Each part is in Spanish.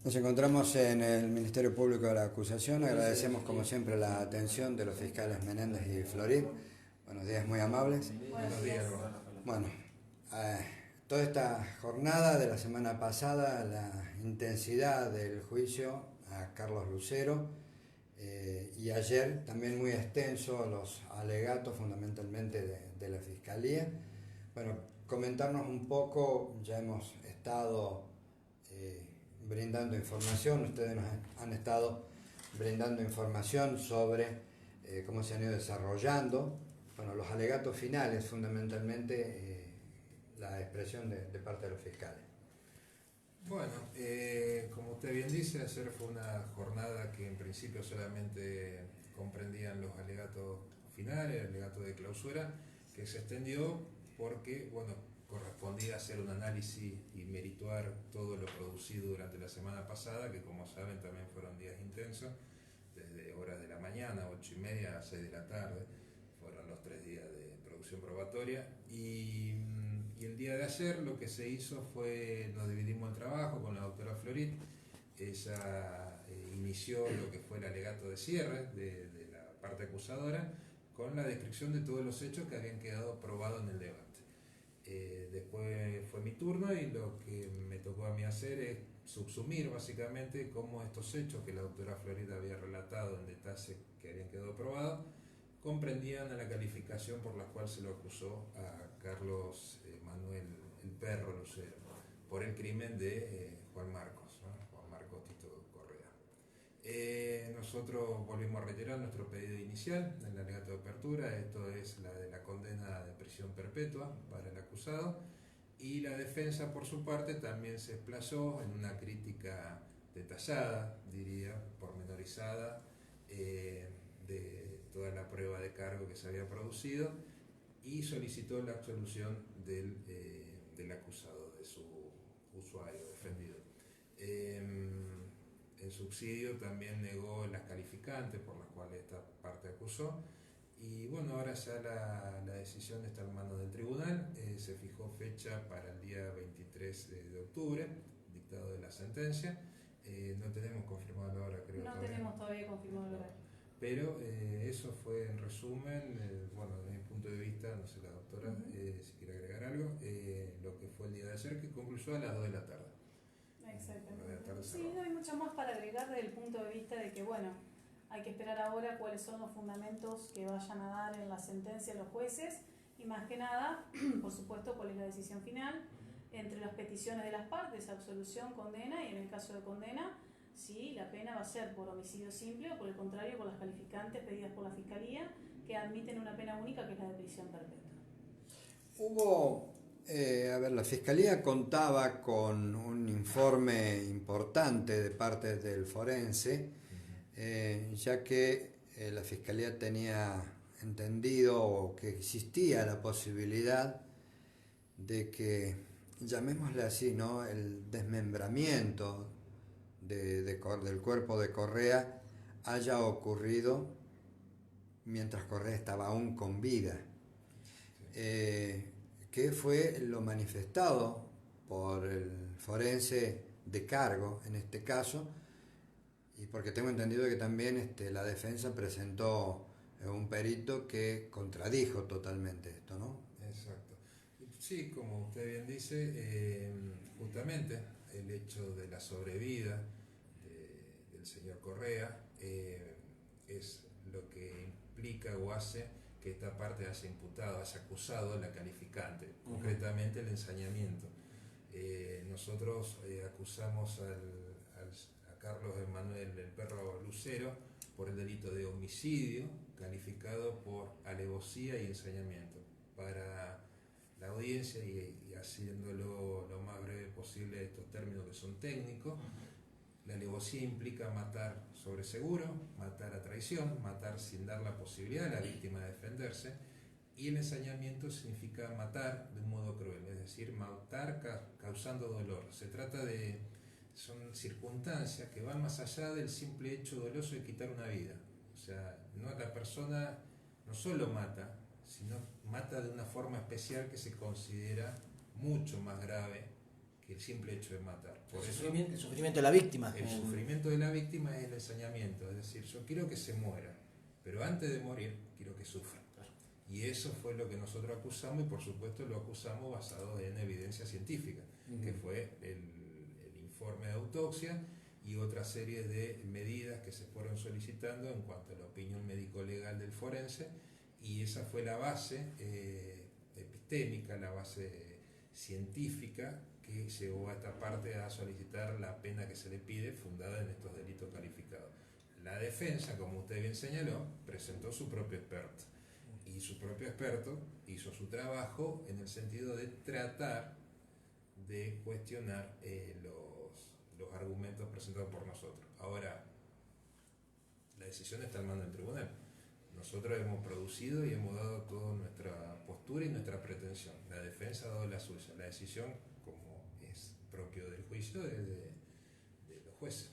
Nos encontramos en el Ministerio Público de la Acusación. Agradecemos como siempre la atención de los fiscales Menéndez y Florín. Buenos días, muy amables. Buenos días. Bueno, toda esta jornada de la semana pasada, la intensidad del juicio a Carlos Lucero y ayer también muy extenso los alegatos fundamentalmente de la Fiscalía. Bueno, comentarnos un poco, ya hemos estado brindando información, ustedes nos han estado brindando información sobre cómo se han ido desarrollando, bueno, los alegatos finales fundamentalmente, la expresión de parte de los fiscales. Bueno, como usted bien dice, ayer fue una jornada que en principio solamente comprendían los alegatos finales, el alegato de clausura, que se extendió porque, bueno, correspondía hacer un análisis y merituar todo lo producido durante la semana pasada, que como saben también fueron días intensos, desde horas de la mañana, 8:30 a 6 de la tarde, fueron los 3 días de producción probatoria. Y el día de ayer lo que se hizo fue, nos dividimos el trabajo con la doctora Florit. Ella inició lo que fue el alegato de cierre de la parte acusadora, con la descripción de todos los hechos que habían quedado probados en el debate. Después fue mi turno y lo que me tocó a mí hacer es subsumir básicamente cómo estos hechos que la doctora Florida había relatado en detalle que habían quedado probados comprendían a la calificación por la cual se lo acusó a Carlos Manuel el Perro Lucero por el crimen de Juan Marcos, ¿no? Juan Marcos Tito Correa. Nosotros volvimos a retirar nuestro pedido inicial en el alegato de apertura, esto es la de la condena de prisión perpetua para el acusado, y la defensa por su parte también se desplazó en una crítica detallada, diría, pormenorizada, de toda la prueba de cargo que se había producido, y solicitó la absolución del acusado, de su usuario defendido. En subsidio también negó las calificantes por las cuales esta parte acusó. Y bueno, ahora ya la decisión está en manos del tribunal. Se fijó fecha para el día 23 de octubre, dictado de la sentencia. No tenemos confirmado la hora, creo. No tenemos todavía confirmado el horario. Pero eso fue en resumen, bueno, desde mi punto de vista, no sé la doctora, si quiere agregar algo, lo que fue el día de ayer, que concluyó a las 2 de la tarde. Exactamente. Sí, no hay mucho más para agregar desde el punto de vista de que, bueno, hay que esperar ahora cuáles son los fundamentos que vayan a dar en la sentencia los jueces y más que nada, por supuesto, cuál es la decisión final entre las peticiones de las partes, absolución, condena, y en el caso de condena, si la pena va a ser por homicidio simple o por el contrario por las calificantes pedidas por la Fiscalía que admiten una pena única que es la de prisión perpetua. Hubo, la Fiscalía contaba con un informe importante de parte del forense, ya que la Fiscalía tenía entendido que existía la posibilidad de que, llamémosle así, ¿no?, el desmembramiento del cuerpo de Correa haya ocurrido mientras Correa estaba aún con vida. Que fue lo manifestado por el forense de cargo en este caso, y porque tengo entendido que también la defensa presentó un perito que contradijo totalmente esto, ¿no? Exacto. Sí, como usted bien dice, justamente el hecho de la sobrevida del señor Correa es lo que implica o hace que esta parte haya imputado, haya acusado a la calificante, concretamente el ensañamiento. Nosotros acusamos a Carlos Emanuel el Perro Lucero por el delito de homicidio calificado por alevosía y ensañamiento. Para la audiencia, y haciéndolo lo más breve posible, estos términos que son técnicos, la alevosía implica matar sobre seguro, matar a traición, matar sin dar la posibilidad a la víctima de defenderse, y el ensañamiento significa matar de un modo cruel, es decir, matar causando dolor. Se trata son circunstancias que van más allá del simple hecho doloso de quitar una vida. O sea, la persona no solo mata, sino mata de una forma especial que se considera mucho más grave que el simple hecho de matar. Por El eso, sufrimiento de la víctima. el sufrimiento de la víctima es el ensañamiento, es decir, yo quiero que se muera, pero antes de morir quiero que sufra. Y eso fue lo que nosotros acusamos, y por supuesto lo acusamos basado en evidencia científica, que fue el informe de autopsia y otra serie de medidas que se fueron solicitando en cuanto a la opinión médico-legal del forense, y esa fue la base epistémica, la base científica que llevó a esta parte a solicitar la pena que se le pide fundada en estos delitos calificados. La defensa, como usted bien señaló, presentó su propio experto, y su propio experto hizo su trabajo en el sentido de tratar de cuestionar los argumentos presentados por nosotros. Ahora, la decisión está en manos del tribunal. Nosotros hemos producido y hemos dado toda nuestra postura y nuestra pretensión. La defensa ha dado la suya. La decisión, como es propio del juicio, es de los jueces.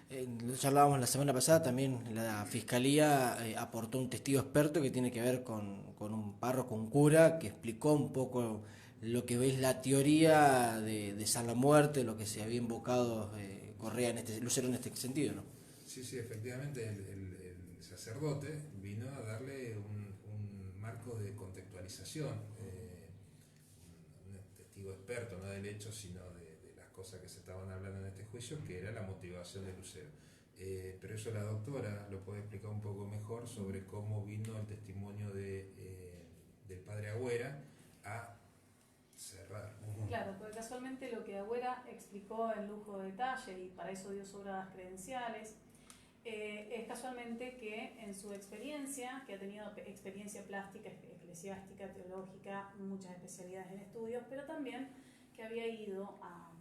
Ya hablábamos la semana pasada, también la Fiscalía aportó un testigo experto que tiene que ver con un párroco, un cura, que explicó un poco lo que es la teoría de San la Muerte, lo que se había invocado Correa Lucero en este sentido, ¿no? Sí, efectivamente, el sacerdote vino a darle un marco de contextualización, un testigo experto, no del hecho, sino de las cosas que se estaban hablando en este juicio, que era la motivación de Lucero. Pero eso la doctora lo puede explicar un poco mejor sobre cómo vino el testimonio del padre Agüera a cerrar. Claro, porque casualmente lo que Agüera explicó en lujo de detalle, y para eso dio sobradas credenciales, es casualmente que en su experiencia, que ha tenido experiencia plástica, eclesiástica, teológica, muchas especialidades en estudios, pero también que había ido a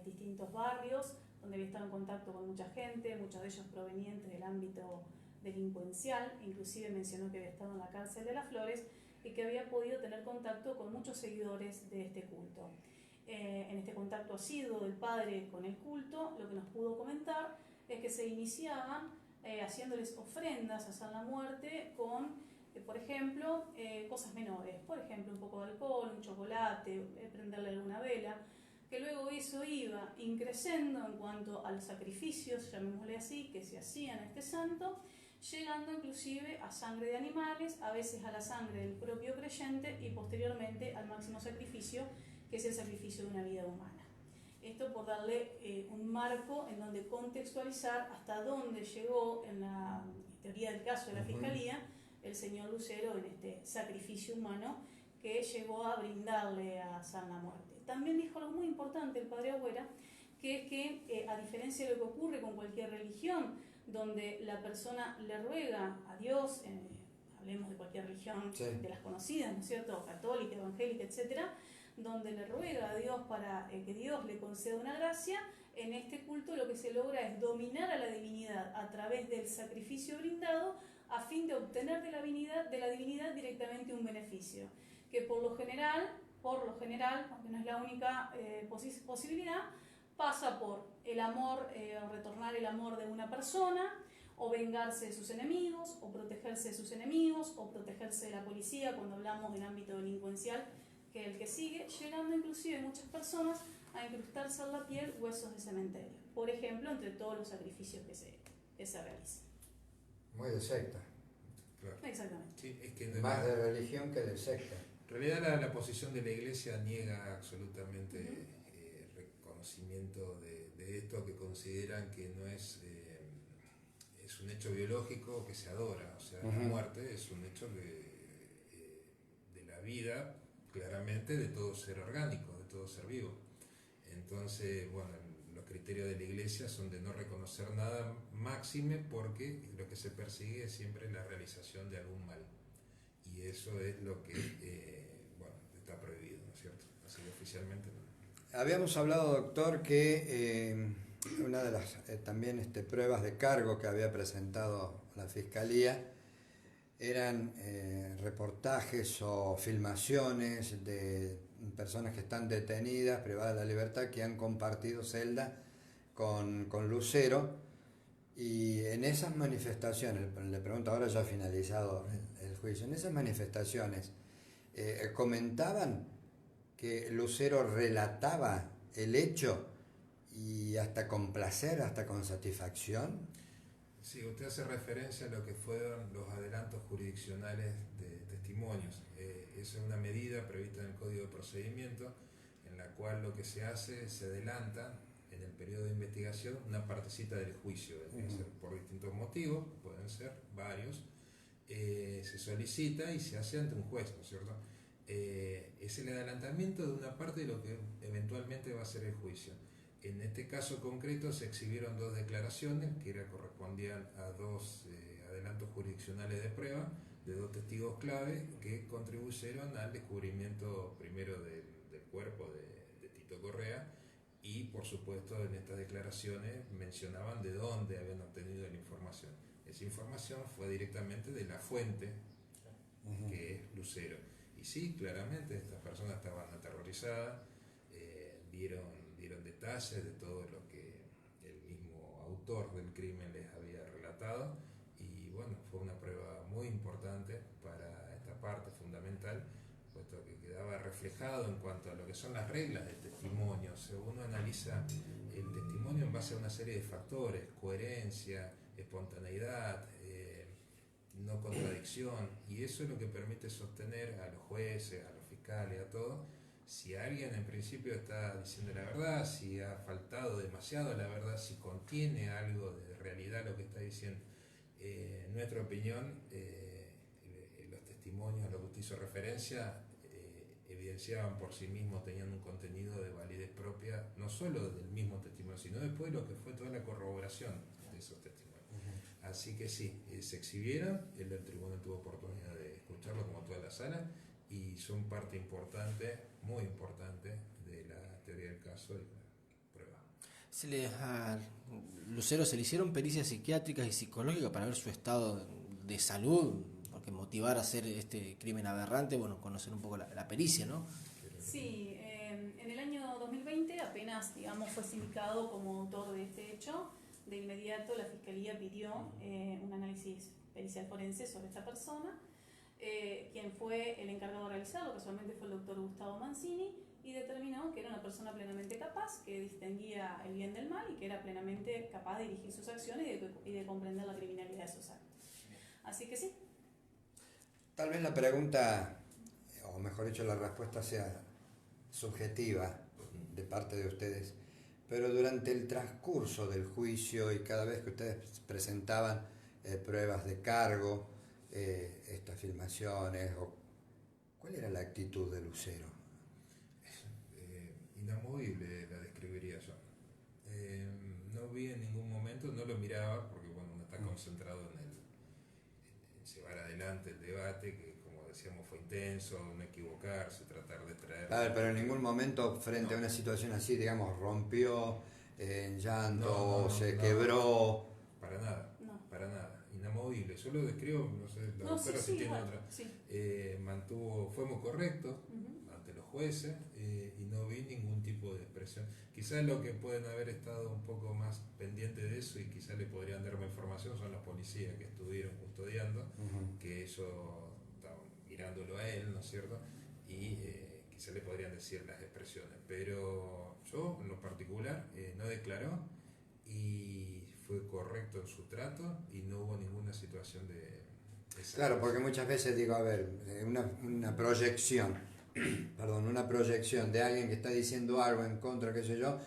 distintos barrios donde había estado en contacto con mucha gente, muchos de ellos provenientes del ámbito delincuencial, inclusive mencionó que había estado en la cárcel de Las Flores y que había podido tener contacto con muchos seguidores de este culto. En este contacto asiduo del padre con el culto, lo que nos pudo comentar es que se iniciaban haciéndoles ofrendas a San la Muerte con, por ejemplo, cosas menores, por ejemplo, un poco de alcohol, un chocolate, prenderle alguna vela, que luego eso iba increciendo en cuanto a los sacrificios, llamémosle así, que se hacían a este santo, llegando inclusive a sangre de animales, a veces a la sangre del propio creyente y posteriormente al máximo sacrificio, que es el sacrificio de una vida humana. Esto por darle un marco en donde contextualizar hasta dónde llegó en la teoría del caso de la Fiscalía el señor Lucero en este sacrificio humano que llegó a brindarle a San la Muerte. También dijo algo muy importante el padre Agüera, que es que a diferencia de lo que ocurre con cualquier religión, donde la persona le ruega a Dios, hablemos de cualquier religión, sí, de las conocidas, ¿no es cierto?, católica, evangélica, etcétera, donde le ruega a Dios para que Dios le conceda una gracia, en este culto lo que se logra es dominar a la divinidad a través del sacrificio brindado a fin de obtener de la divinidad directamente un beneficio, que por lo general, aunque no es la única posibilidad, pasa por el amor, retornar el amor de una persona, o vengarse de sus enemigos, o protegerse de sus enemigos, o protegerse de la policía cuando hablamos del ámbito delincuencial, que es el que sigue, llegando inclusive muchas personas a incrustarse en la piel huesos de cementerio, por ejemplo, entre todos los sacrificios que se realizan. Muy de secta. Claro. Exactamente. Sí, es que más de religión que de secta. En realidad la posición de la Iglesia niega absolutamente reconocimiento de esto, que consideran que no es un hecho biológico que se adora, o sea, la muerte es un hecho de la vida, claramente, de todo ser orgánico, de todo ser vivo. Entonces, bueno, los criterios de la Iglesia son de no reconocer nada máxime, porque lo que se persigue es siempre la realización de algún mal. Y eso es lo que está prohibido, ¿no es cierto? Así que oficialmente no. Habíamos hablado, doctor, que una de las también pruebas de cargo que había presentado la Fiscalía eran reportajes o filmaciones de personas que están detenidas, privadas de la libertad, que han compartido celda con Lucero. Y en esas manifestaciones, le pregunto ahora ya finalizado el juicio, en esas manifestaciones comentaban que Lucero relataba el hecho y hasta con placer, hasta con satisfacción. Sí, usted hace referencia a lo que fueron los adelantos jurisdiccionales de testimonios. Esa es una medida prevista en el Código de Procedimiento, en la cual lo que se hace, se adelanta en el periodo de investigación una partecita del juicio, puede ser por distintos motivos, pueden ser varios, se solicita y se hace ante un juez, ¿no es cierto? Es el adelantamiento de una parte de lo que eventualmente va a ser el juicio. En este caso concreto se exhibieron dos declaraciones que correspondían a dos adelantos jurisdiccionales de prueba de dos testigos clave que contribuyeron al descubrimiento primero del cuerpo de Tito Correa, y por supuesto en estas declaraciones mencionaban de dónde habían obtenido la información. Esa información fue directamente de la fuente, que es Lucero. Y sí, claramente estas personas estaban aterrorizadas, dieron detalles de todo lo que el mismo autor del crimen les había relatado, y bueno, fue una prueba muy importante para esta parte fundamental, puesto que quedaba reflejado en cuanto a lo que son las reglas del testimonio. O sea, uno analiza el testimonio en base a una serie de factores: coherencia, espontaneidad, no contradicción, y eso es lo que permite sostener a los jueces, a los fiscales, a todos, si alguien en principio está diciendo la verdad, si ha faltado demasiado a la verdad, si contiene algo de realidad lo que está diciendo. En nuestra opinión, los testimonios a los que usted hizo referencia evidenciaban por sí mismos, tenían un contenido de validez propia, no solo del mismo testimonio, sino después lo que fue toda la corroboración de esos testimonios. Así que sí, se exhibieron, el del tribunal tuvo oportunidad de escucharlo como toda la sala, y son parte importante, muy importante, de la teoría del caso y la prueba. A Lucero se le hicieron pericias psiquiátricas y psicológicas para ver su estado de salud, porque motivar a hacer este crimen aberrante, bueno, conocer un poco la pericia, ¿no? Sí, en el año 2020 apenas, digamos, fue sindicado como autor de este hecho. De inmediato la Fiscalía pidió un análisis pericial forense sobre esta persona. Quien fue el encargado de realizarlo, casualmente fue el doctor Gustavo Mancini, y determinó que era una persona plenamente capaz, que distinguía el bien del mal y que era plenamente capaz de dirigir sus acciones y de comprender la criminalidad de sus actos. Así que sí. Tal vez la pregunta, o mejor dicho, la respuesta sea subjetiva de parte de ustedes, pero durante el transcurso del juicio y cada vez que ustedes presentaban pruebas de cargo, estas filmaciones, ¿cuál era la actitud de Lucero? Inamovible la describiría yo. No vi en ningún momento, no lo miraba, porque bueno, uno está concentrado en llevar adelante el debate, que como decíamos fue intenso, no equivocarse, tratar de traer... A ver, pero en ningún momento frente a una situación así, digamos, rompió en llanto, se quebró. Para nada, para nada, inamovible. Yo lo describo, no sé, la doctora si tiene otra. Sí. Fue muy correcto ante los jueces, y no vi ningún tipo de expresión. Quizás lo que pueden haber estado un poco más pendientes de eso y quizás le podrían dar más información son los policías que estuvieron custodiando, que ellos estaban mirándolo a él, ¿no es cierto? Y quizás le podrían decir las expresiones, pero yo en lo particular no declaró y fue correcto en su trato y no hubo ninguna situación de esa. Claro, porque muchas veces digo, a ver, una proyección, perdón, una proyección de alguien que está diciendo algo en contra, qué sé yo,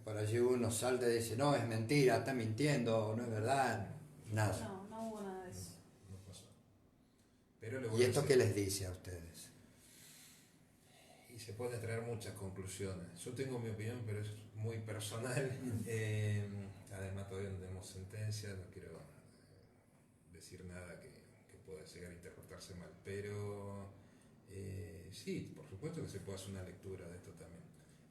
por allí uno salta y dice, no, es mentira, está mintiendo, no es verdad, nada. No hubo nada de eso. No pasó. Pero ¿Y esto qué les dice a ustedes? Y se pueden traer muchas conclusiones. Yo tengo mi opinión, pero es muy personal. Además todavía no tenemos sentencia, no quiero decir nada que pueda llegar a interpretarse mal, pero sí, por supuesto que se puede hacer una lectura de esto también.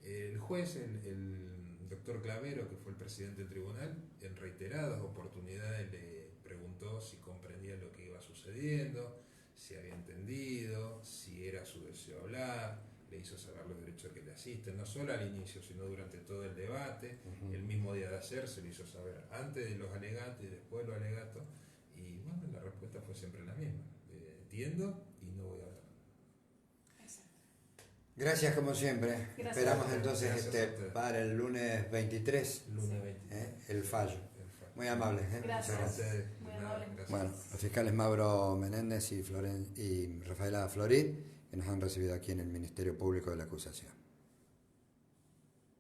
El juez, el doctor Clavero, que fue el presidente del tribunal, en reiteradas oportunidades le preguntó si comprendía lo que iba sucediendo, si había entendido, si era su deseo hablar, le hizo saber los derechos que le asisten, no solo al inicio, sino durante todo el debate. El mismo día de ayer se le hizo saber antes de los alegatos y después de los alegatos, y bueno, la respuesta fue siempre la misma: entiendo y no voy a hablar. Exacto. Gracias como siempre. Gracias. Esperamos entonces Gracias a ustedes. para el lunes 23 Lunes 23. el fallo. Muy amables. Gracias. Muchas gracias. Muy amable. Bueno, los fiscales Mauro Menéndez y Rafaela Florid, que nos han recibido aquí en el Ministerio Público de la Acusación.